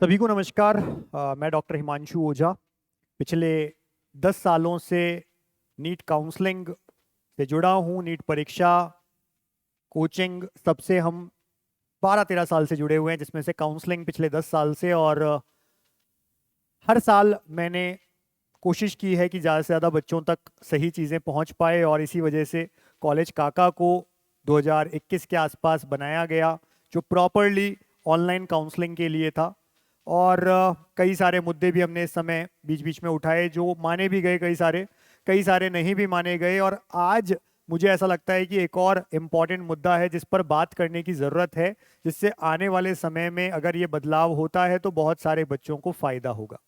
सभी को नमस्कार। मैं डॉक्टर हिमांशु ओझा। पिछले 10 सालों से नीट काउंसलिंग से जुड़ा हूँ। नीट परीक्षा कोचिंग सबसे हम 12-13 साल से जुड़े हुए हैं, जिसमें से काउंसलिंग पिछले 10 साल से। और हर साल मैंने कोशिश की है कि ज़्यादा से ज़्यादा बच्चों तक सही चीज़ें पहुंच पाए, और इसी वजह से कॉलेज काका को 2021 के आसपास बनाया गया, जो प्रॉपरली ऑनलाइन काउंसलिंग के लिए था। और कई सारे मुद्दे भी हमने इस समय बीच बीच में उठाए, जो माने भी गए, कई सारे नहीं भी माने गए। और आज मुझे ऐसा लगता है कि एक और इम्पॉर्टेंट मुद्दा है जिस पर बात करने की ज़रूरत है, जिससे आने वाले समय में अगर ये बदलाव होता है तो बहुत सारे बच्चों को फ़ायदा होगा।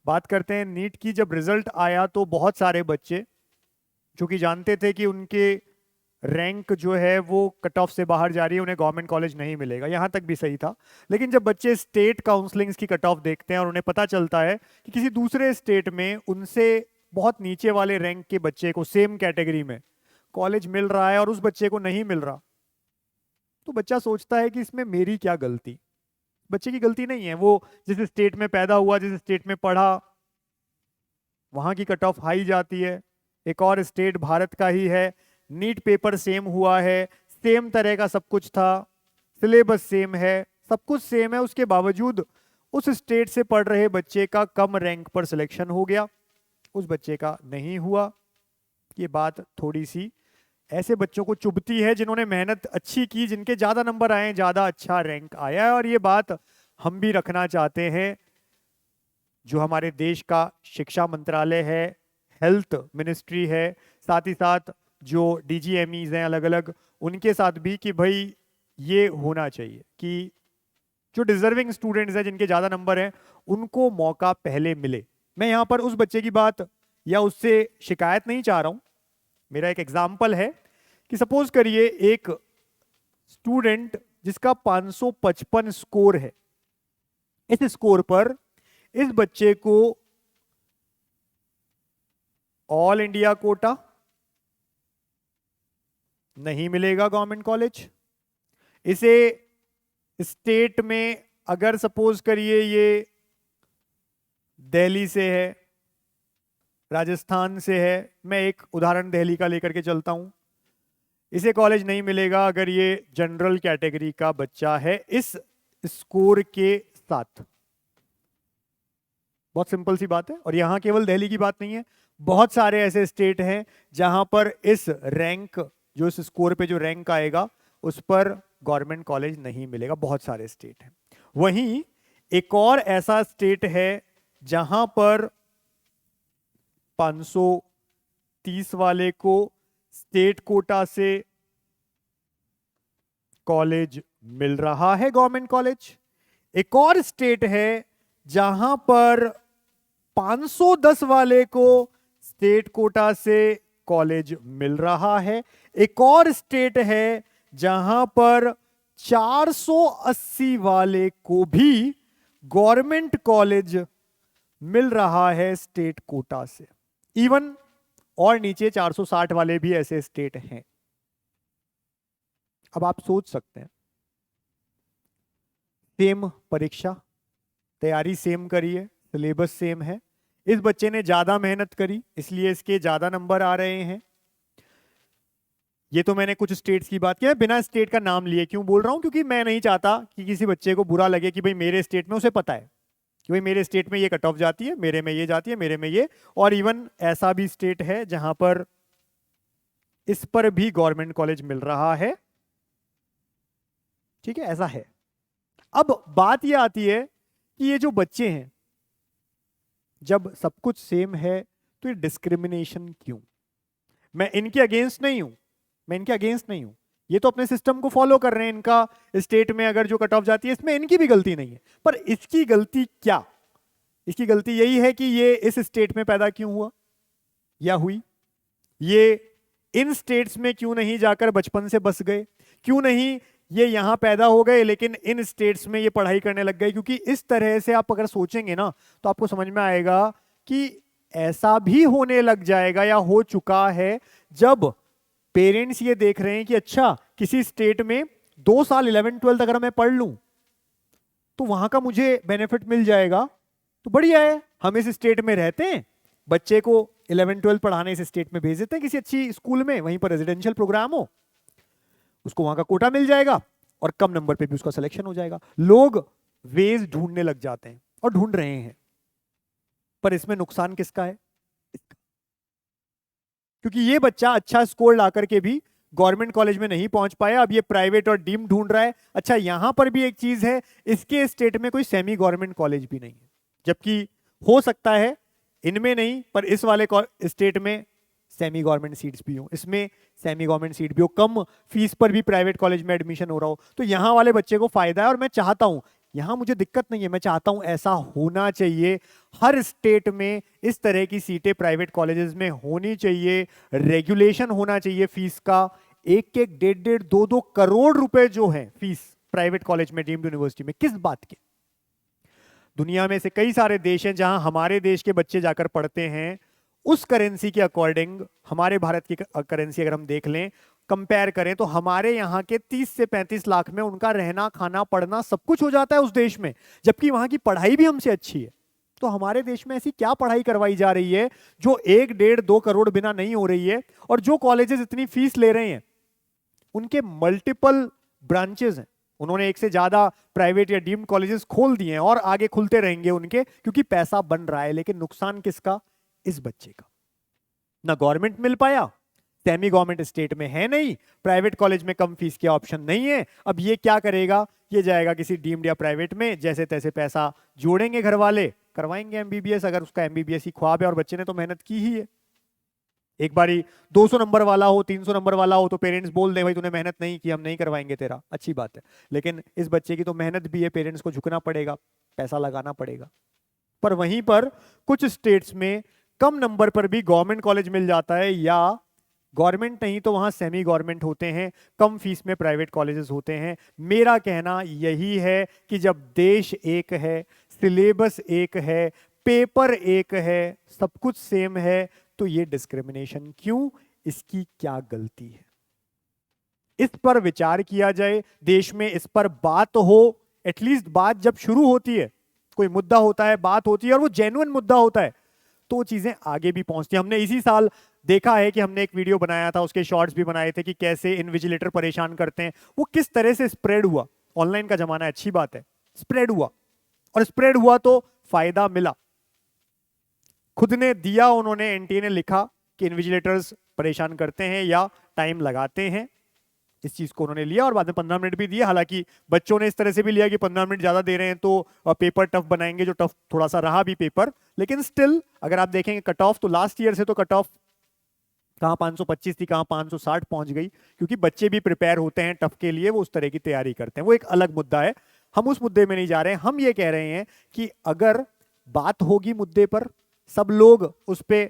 बात करते हैं नीट की। जब रिजल्ट आया तो बहुत सारे बच्चे जो कि जानते थे कि उनके रैंक जो है वो कट ऑफ से बाहर जा रही है, उन्हें गवर्नमेंट कॉलेज नहीं मिलेगा, यहाँ तक भी सही था। लेकिन जब बच्चे स्टेट काउंसलिंग्स की कट ऑफ देखते हैं और उन्हें पता चलता है कि किसी दूसरे स्टेट में उनसे बहुत नीचे वाले रैंक के बच्चे को सेम कैटेगरी में कॉलेज मिल रहा है और उस बच्चे को नहीं मिल रहा, तो बच्चा सोचता है कि इसमें मेरी क्या गलती। बच्चे की गलती नहीं है, वो जिस स्टेट में पैदा हुआ, जिस स्टेट में पढ़ा, वहां की कट ऑफ हाई जाती है। एक और स्टेट भारत का ही है, नीट पेपर सेम हुआ है, सेम तरह का सब कुछ था, सिलेबस सेम है, सब कुछ सेम है, उसके बावजूद उस स्टेट से पढ़ रहे बच्चे का कम रैंक पर सिलेक्शन हो गया, उस बच्चे का नहीं हुआ। ये बात थोड़ी सी ऐसे बच्चों को चुभती है जिन्होंने मेहनत अच्छी की, जिनके ज्यादा नंबर आए, ज्यादा अच्छा रैंक आया है। और ये बात हम भी रखना चाहते हैं। जो हमारे देश का शिक्षा मंत्रालय है, हेल्थ मिनिस्ट्री है, साथ ही साथ जो डीजीएमईज हैं अलग अलग, उनके साथ भी, कि भाई ये होना चाहिए कि जो डिजर्विंग स्टूडेंट्स हैं, जिनके ज़्यादा नंबर हैं, उनको मौका पहले मिले। मैं यहाँ पर उस बच्चे की बात या उससे शिकायत नहीं चाह रहा हूँ। मेरा एक एग्जाम्पल है कि सपोज करिए एक स्टूडेंट जिसका 555 स्कोर है, इस स्कोर पर इस बच्चे को ऑल इंडिया कोटा नहीं मिलेगा गवर्नमेंट कॉलेज। इसे स्टेट में, अगर सपोज करिए ये दिल्ली से है, राजस्थान से है, मैं एक उदाहरण दिल्ली का लेकर के चलता हूं, इसे कॉलेज नहीं मिलेगा अगर ये जनरल कैटेगरी का बच्चा है इस स्कोर के साथ। बहुत सिंपल सी बात है। और यहां केवल दिल्ली की बात नहीं है, बहुत सारे ऐसे स्टेट हैं जहां पर इस रैंक, जो इस स्कोर पे जो रैंक आएगा, उस पर गवर्नमेंट कॉलेज नहीं मिलेगा। बहुत सारे स्टेट हैं। वहीं एक और ऐसा स्टेट है जहां पर 530 वाले को स्टेट कोटा से कॉलेज मिल रहा है, गवर्नमेंट कॉलेज। एक और स्टेट है जहां पर 510 वाले को स्टेट कोटा से कॉलेज मिल रहा है। एक और स्टेट है जहां पर 480 वाले को भी गवर्नमेंट कॉलेज मिल रहा है स्टेट कोटा से। इवन और नीचे 460 वाले भी ऐसे स्टेट हैं। अब आप सोच सकते हैं, सेम परीक्षा, तैयारी सेम करी है, सिलेबस सेम है, इस बच्चे ने ज्यादा मेहनत करी इसलिए इसके ज्यादा नंबर आ रहे हैं। ये तो मैंने कुछ स्टेट्स की बात की है, बिना स्टेट का नाम लिए क्यों बोल रहा हूं, क्योंकि मैं नहीं चाहता कि किसी बच्चे को बुरा लगे कि भाई मेरे स्टेट में, उसे पता है कि भाई मेरे स्टेट में ये कट ऑफ जाती है, मेरे में ये जाती है, मेरे में ये। और इवन ऐसा भी स्टेट है जहां पर इस पर भी गवर्नमेंट कॉलेज मिल रहा है। ठीक है, ऐसा है। अब बात ये आती है कि ये जो बच्चे हैं, जब सब कुछ सेम है तो ये डिस्क्रिमिनेशन क्यों। मैं इनके अगेंस्ट नहीं हूं, मैं इनके अगेंस्ट नहीं हूं, ये तो अपने सिस्टम को फॉलो कर रहे हैं। इनका स्टेट में अगर जो कट ऑफ जाती है, इसमें इनकी भी गलती नहीं है। पर इसकी गलती क्या, इसकी गलती यही है कि ये इस स्टेट में पैदा क्यों हुआ या हुई, ये इन स्टेट्स में क्यों नहीं जाकर बचपन से बस गए, क्यों नहीं ये यहां पैदा हो गए लेकिन इन स्टेट्स में ये पढ़ाई करने लग गए। क्योंकि इस तरह से आप अगर सोचेंगे ना, तो आपको समझ में आएगा कि ऐसा भी होने लग जाएगा या हो चुका है, जब पेरेंट्स ये देख रहे हैं कि अच्छा, किसी स्टेट में 2 साल 11th 12th अगर मैं पढ़ लूं तो वहां का मुझे बेनिफिट मिल जाएगा, तो बढ़िया है। हम इस स्टेट में रहते हैं, बच्चे को 11-12 पढ़ाने इस स्टेट में भेज देते हैं किसी अच्छी स्कूल में, वहीं पर रेजिडेंशियल प्रोग्राम हो, उसको वहां का कोटा मिल जाएगा और कम नंबर पे भी उसका सिलेक्शन हो जाएगा। लोग वेज ढूंढने लग जाते हैं और ढूंढ रहे हैं, पर इसमें नुकसान किसका है? क्योंकि ये बच्चा अच्छा स्कोर ला करके भी गवर्नमेंट कॉलेज में नहीं पहुंच पाया, अब ये प्राइवेट और डीम ढूंढ रहा है। अच्छा, यहां पर भी एक चीज है, इसके स्टेट में कोई सेमी गवर्नमेंट कॉलेज भी नहीं है, जबकि हो सकता है इनमें नहीं, पर इस वाले स्टेट में सेमी गवर्नमेंट सीट्स भी हो, इसमें सेमी गवर्नमेंट सीट भी हो, कम फीस पर भी प्राइवेट कॉलेज में एडमिशन हो रहा हो, तो यहां वाले बच्चे को फायदा है। और मैं चाहता हूं, यहां मुझे दिक्कत नहीं है, मैं चाहता हूं ऐसा होना चाहिए, हर स्टेट में इस तरह की सीटें प्राइवेट कॉलेजेस में होनी चाहिए, रेगुलेशन होना चाहिए फीस का। एक एक 1.5 2 करोड़ रुपए जो है फीस प्राइवेट कॉलेज में, डीम्ड यूनिवर्सिटी में, किस बात के? दुनिया में से कई सारे देश हैं जहां हमारे देश के बच्चे जाकर पढ़ते हैं, उस करेंसी के अकॉर्डिंग हमारे भारत की करेंसी अगर हम देख लें, कंपेयर करें, तो हमारे यहाँ के 30 से 35 लाख में उनका रहना खाना पढ़ना सब कुछ हो जाता है उस देश में, जबकि वहां की पढ़ाई भी हमसे अच्छी है। तो हमारे देश में ऐसी क्या पढ़ाई करवाई जा रही है जो 1-1.5-2 करोड़ बिना नहीं हो रही है? और जो कॉलेजेस इतनी फीस ले रहे हैं उनके मल्टीपल ब्रांचेस हैं, उन्होंने एक से ज्यादा प्राइवेट या डीम्ड कॉलेजेस खोल दिए हैं और आगे खुलते रहेंगे उनके, क्योंकि पैसा बन रहा है। लेकिन नुकसान किसका? इस बच्चे का। ना गवर्नमेंट मिल पाया, सेमी गवर्नमेंट स्टेट में है नहीं, प्राइवेट कॉलेज में कम फीस के ऑप्शन नहीं है, अब ये क्या करेगा? ये जाएगा किसी डीम्ड या प्राइवेट में, जैसे तैसे पैसा जोड़ेंगे घर वाले, करवाएंगे एमबीबीएस, अगर उसका एमबीबीएस ही ख्वाब है और बच्चे ने तो मेहनत की ही है। एक बारी 200 नंबर वाला हो, 300 नंबर वाला हो, तो पेरेंट्स बोल दे भाई तूने मेहनत नहीं की, हम नहीं करवाएंगे तेरा, अच्छी बात है। लेकिन इस बच्चे की तो मेहनत भी है, पेरेंट्स को झुकना पड़ेगा, पैसा लगाना पड़ेगा। पर वहीं पर कुछ स्टेट्स में कम नंबर पर भी गवर्नमेंट कॉलेज मिल जाता है, या गवर्नमेंट नहीं तो वहां सेमी गवर्नमेंट होते हैं, कम फीस में प्राइवेट कॉलेजेस होते हैं। मेरा कहना यही है कि जब देश एक है, सिलेबस एक है, पेपर एक है, सब कुछ सेम है, तो ये डिस्क्रिमिनेशन क्यों? इसकी क्या गलती है? इस पर विचार किया जाए, देश में इस पर बात हो। एटलीस्ट बात जब शुरू होती है, कोई मुद्दा होता है, बात होती है और वो जेन्युइन मुद्दा होता है, तो चीजें आगे भी पहुंचती हैं। हमने इसी साल देखा है कि हमने एक वीडियो बनाया था, उसके शॉर्ट्स भी बनाए थे कि कैसे इन्विजिलेटर परेशान करते हैं, वो किस तरह से स्प्रेड हुआ। ऑनलाइन का जमाना है, अच्छी बात है, स्प्रेड हुआ, और स्प्रेड हुआ तो फायदा मिला। खुद ने दिया, उन्होंने, एनटीए ने लिखा कि इन्विजिलेटर्स परेशान करते हैं या टाइम लगाते हैं, इस चीज को उन्होंने लिया और बाद में 15 मिनट भी दिए। हालांकि बच्चों ने इस तरह से भी लिया कि 15 मिनट ज्यादा दे रहे हैं तो पेपर टफ बनाएंगे, जो टफ थोड़ा सा रहा भी पेपर, लेकिन स्टिल अगर आप देखेंगे कट ऑफ, तो लास्ट ईयर से तो कट ऑफ कहां 525 थी, कहां 560 पहुंच गई, क्योंकि बच्चे भी प्रिपेयर होते हैं टफ के लिए, वो उस तरह की तैयारी करते हैं। वो एक अलग मुद्दा है, हम उस मुद्दे में नहीं जा रहे हैं। हम ये कह रहे हैं कि अगर बात होगी मुद्दे पर, सब लोग उस पर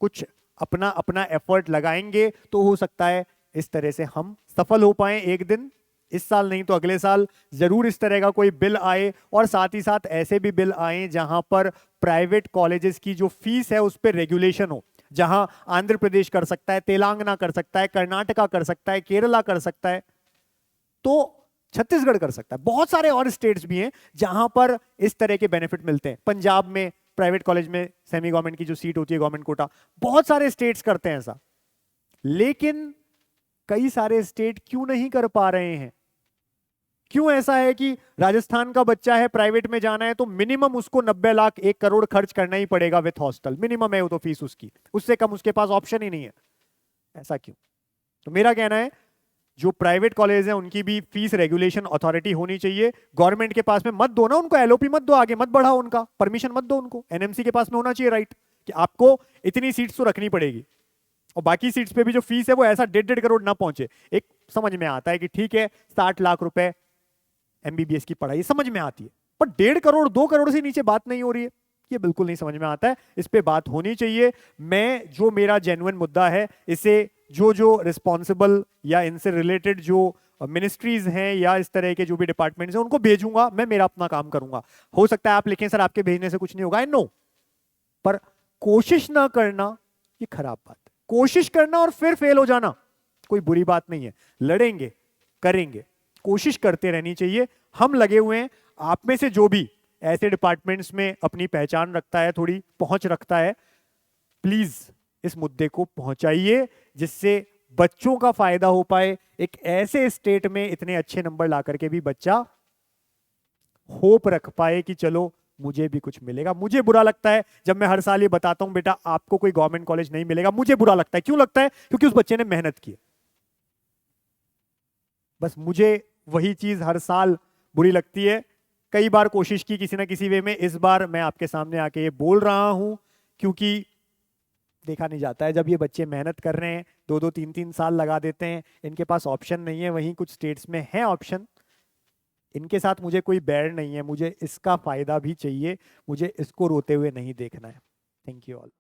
कुछ अपना अपना एफर्ट लगाएंगे, तो हो सकता है इस तरह से हम सफल हो पाए एक दिन। इस साल नहीं तो अगले साल जरूर इस तरह का कोई बिल आए, और साथ ही साथ ऐसे भी बिल आए जहां पर प्राइवेट कॉलेजेस की जो फीस है उस पर रेगुलेशन हो, जहां आंध्र प्रदेश कर सकता है, तेलंगाना कर सकता है, कर्नाटका कर सकता है, केरला कर सकता है, तो छत्तीसगढ़ कर सकता है। बहुत सारे और स्टेट्स भी हैं जहां पर इस तरह के बेनिफिट मिलते हैं। पंजाब में प्राइवेट कॉलेज में सेमी गवर्नमेंट की जो सीट होती है, गवर्नमेंट कोटा, बहुत सारे स्टेट्स करते हैं ऐसा। लेकिन कई सारे स्टेट क्यों नहीं कर पा रहे हैं? क्यों ऐसा है कि राजस्थान का बच्चा है, प्राइवेट में जाना है तो मिनिमम उसको 90 लाख 1 करोड़ खर्च करना ही पड़ेगा विथ हॉस्टल, मिनिमम है वो तो फीस उसकी, उससे कम उसके पास ऑप्शन ही नहीं है। ऐसा क्यों? तो मेरा कहना है जो प्राइवेट कॉलेज हैं उनकी भी फीस रेगुलेशन अथॉरिटी होनी चाहिए। गवर्नमेंट के पास में मत दो ना उनको, एलओपी मत दो, आगे मत बढ़ाओ उनका, परमिशन मत दो उनको। एनएमसी के पास में होना चाहिए राइट कि आपको इतनी सीट्स तो रखनी पड़ेगी, और बाकी सीट्स पे भी जो फीस है वो ऐसा 1.5 करोड़ ना पहुंचे। एक समझ में आता है कि ठीक है 60 लाख रुपए एमबीबीएस की पढ़ाई, समझ में आती है, पर 1.5 करोड़ 2 करोड़ से नीचे बात नहीं हो रही है, ये बिल्कुल नहीं समझ में आता है। इस पे बात होनी चाहिए। मैं जो मेरा जेन्युइन मुद्दा है, इसे जो रिस्पॉन्सिबल या इनसे रिलेटेड जो मिनिस्ट्रीज हैं या इस तरह के जो भी डिपार्टमेंट्स हैं उनको भेजूंगा, मैं मेरा अपना काम करूंगा। हो सकता है आप लिखें सर आपके भेजने से कुछ नहीं होगा, आई नो, पर कोशिश ना करना ये खराब बात है। कोशिश करना और फिर फेल हो जाना कोई बुरी बात नहीं है, लड़ेंगे, करेंगे, कोशिश करते रहनी चाहिए। हम लगे हुए हैं, आप में से जो भी ऐसे डिपार्टमेंट्स में अपनी पहचान रखता है, थोड़ी पहुंच रखता है, प्लीज इस मुद्दे को पहुंचाइए जिससे बच्चों का फायदा हो पाए। एक ऐसे स्टेट में इतने अच्छे नंबर ला करके भी बच्चा होप रख पाए कि चलो मुझे भी कुछ मिलेगा। मुझे बुरा लगता है जब मैं हर साल ये बताता हूं बेटा आपको कोई गवर्नमेंट कॉलेज नहीं मिलेगा, मुझे बुरा लगता है। क्यों लगता है? क्योंकि उस बच्चे ने मेहनत की। बस मुझे वही चीज हर साल बुरी लगती है। कई बार कोशिश की किसी ना किसी वे में, इस बार मैं आपके सामने आके ये बोल रहा हूं क्योंकि देखा नहीं जाता है जब ये बच्चे मेहनत कर रहे हैं, 2-2 3-3 साल लगा देते हैं, इनके पास ऑप्शन नहीं है। वहीं कुछ स्टेट्स में है ऑप्शन, इनके साथ मुझे कोई बैर नहीं है, मुझे इसका फायदा भी चाहिए, मुझे इसको रोते हुए नहीं देखना है। Thank you all.